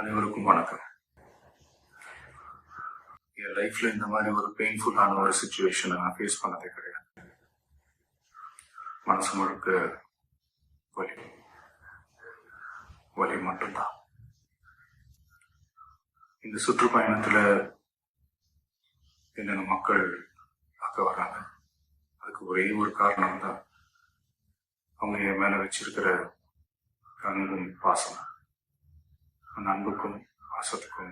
அனைவருக்கும் வணக்கம். என் லைஃப்ல இந்த மாதிரி ஒரு பெயின்ஃபுல்லான ஒரு சுச்சுவேஷனை நான் ஃபேஸ் பண்ணதே கிடையாது. மனசு முழுக்க வலி வலி மட்டும்தான். இந்த சுற்றுப்பயணத்துல என்னென்ன மக்கள் பார்க்க வர்றாங்க, அதுக்கு ஒரே ஒரு காரணம் தான் அவங்க என் மேல வச்சிருக்கிற அன்பும் பாசம். அந்த அன்புக்கும் பாசத்துக்கும்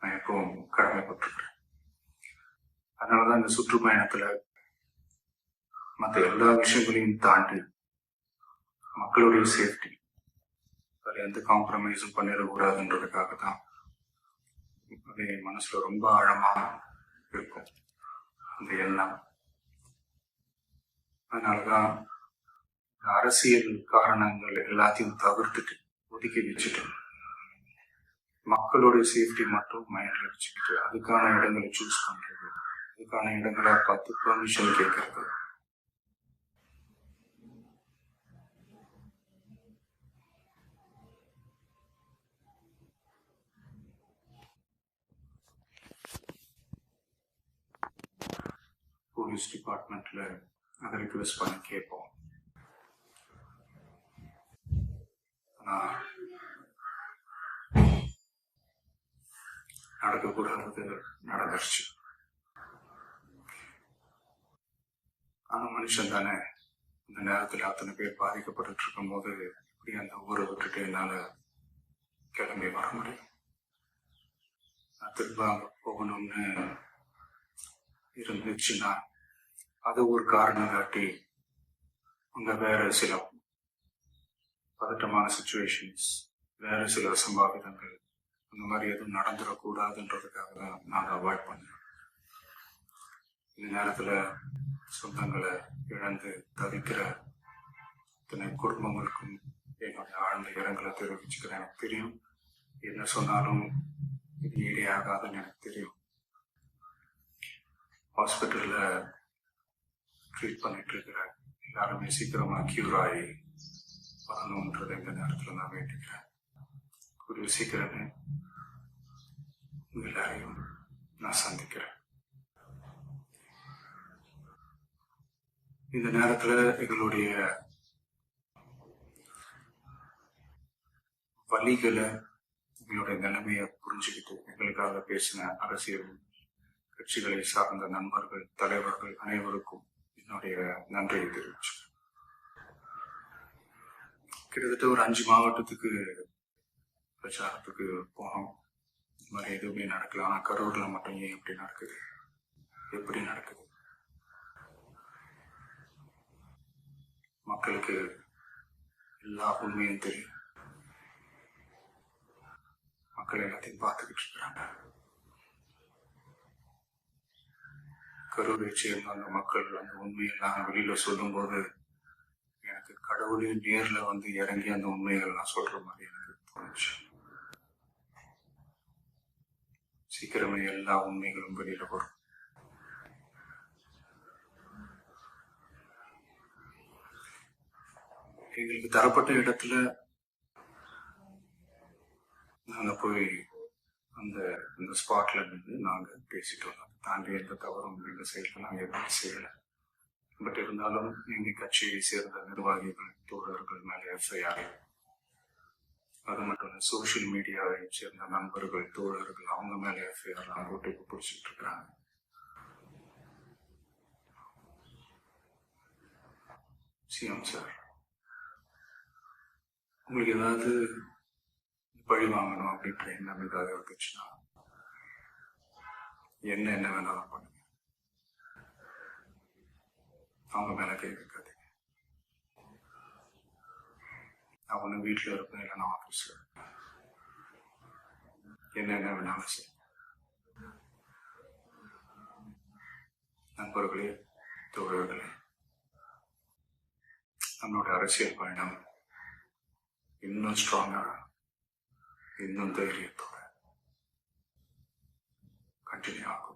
நான் எப்பவும் கடமைப்பட்டிருக்கிறேன். அதனாலதான் இந்த சுற்றுப்பயணத்துல மற்ற எல்லா விஷயங்களையும் தாண்டி மக்களுடைய சேஃப்டி, அதில் எந்த காம்ப்ரமைஸும் பண்ணிடக்கூடாதுன்றதுக்காக தான் அது என் மனசுல ரொம்ப ஆழமா இருக்கும் அந்த எண்ணம். அதனாலதான் அரசியல் காரணங்கள் எல்லாத்தையும் தவிர்த்துட்டு ஒதுக்கி வச்சுட்டு மக்களுடைய சேஃப்டி மட்டும் மைண்ட்ல வச்சுக்கிட்டு அதுக்கான இடங்களை சூஸ் பண்றது, அதுக்கான இடங்களை பார்த்து பெர்மிஷன் கேட்கறது. போலீஸ் டிபார்ட்மெண்ட்ல அதை ரிக்வெஸ்ட் பண்ணி கேட்போம். நடக்கக்கூடாதது நடந்துருச்சு. ஆனா மனுஷன் தானே, இந்த நேரத்துல அத்தனை பேர் பாதிக்கப்பட்டு இருக்கும் போது இப்படி அந்த ஊரை விட்டுட்டு என்னால கிளம்பி வர முடியும்? நான் திரும்ப அங்க போகணும்னு இருந்துச்சுன்னா அது ஒரு காரணம் காட்டி அங்க வேற சில பதட்டமான சுச்சுவேஷன்ஸ், வேற சில சம்பாவிதங்கள் அந்த மாதிரி எதுவும் நடந்துடக்கூடாதுன்றதுக்காக தான் நான் அவாய்ட் பண்ணேன். இந்த நேரத்துல சொந்தங்களை இழந்து தவிக்கிற இத்தனை குடும்பங்களுக்கும் என்னுடைய ஆழ்ந்த இரங்கலை தெரிவிச்சுக்கிறேன். எனக்கு தெரியும் என்ன சொன்னாலும் இது ஈடேயாகாதுன்னு எனக்கு தெரியும். ஹாஸ்பிட்டல்ல ட்ரீட் பண்ணிட்டு இருக்கிற எல்லாருமே சீக்கிரமா கியூர் ஆகி வரணும்ன்றதை இந்த நேரத்துல நான் வேண்டிக்கிறேன். ஒரு சீக்கிரமே எல்லாரையும் நான் சந்திக்கிறேன். இந்த நேரத்துல எங்களுடைய வலிகளை, எங்களுடைய நிலைமையை புரிஞ்சுக்கிட்டு எங்களுக்காக பேசின அரசியல் கட்சிகளை சார்ந்த நண்பர்கள், தலைவர்கள் அனைவருக்கும் என்னுடைய நன்றியை தெரிவிச்சு. கிட்டத்தட்ட ஒரு 5 மாவட்டத்துக்கு பிரச்சாரத்துக்கு போனோம். இந்த மாதிரி எதுவுமே நடக்கல. ஆனா கரூர்ல மட்டும் ஏன் எப்படி நடக்குது, எப்படி நடக்குது? மக்களுக்கு எல்லா உண்மையும் தெரியும். மக்கள் எல்லாத்தையும் பார்த்துக்கிட்டு இருக்கிறாங்க. கரூரை சேர்ந்த அந்த மக்கள் அந்த உண்மையெல்லாம் வெளியில சொல்லும் போது எனக்கு கடவுளே நேர்ல வந்து இறங்கி அந்த உண்மைகள்லாம் சொல்ற மாதிரி எனக்கு தோணுச்சு. சீக்கிரமே எல்லா உண்மைகளும் வெளியில வரும். எங்களுக்கு தரப்பட்ட இடத்துல நாங்க போய் அந்த ஸ்பாட்ல நின்று நாங்க பேசிட்டு வந்தோம். தாண்டி எந்த தவறும் எங்க சைட்ல நாங்க எதுவும் செய்யல. பட் இருந்தாலும் எங்க கட்சியை சேர்ந்த நிர்வாகிகள், தோழர்கள் மேல எஃப்ஐஆர், அது மட்டும் இல்ல சோசியல் மீடியாவை சேர்ந்த நண்பர்கள், தோழர்கள் அவங்க மேல எஃப்ஐஆர் போட்டு பிடிச்சிட்டு இருக்காங்க. சிஎம் சார், உங்களுக்கு ஏதாவது பழி வாங்கணும் அப்படின்ற எண்ணம் ஏதாவது இருந்துச்சுன்னா என்ன வேணாலும் பண்ணுங்க. அவங்க மேல கை வைக்காதீங்க. அவனு வீட்டுல இருப்பேன், இல்லைன்னா ஆபீஸ்ல என்ன வேணாலும் செய்ய. நண்பர்களே, தோழர்களே, நம்மளுடைய அரசியல் பயணம் இன்னும் ஸ்ட்ராங்கா, இன்னும் தைரியத்தோட கண்டினியூ ஆகும்.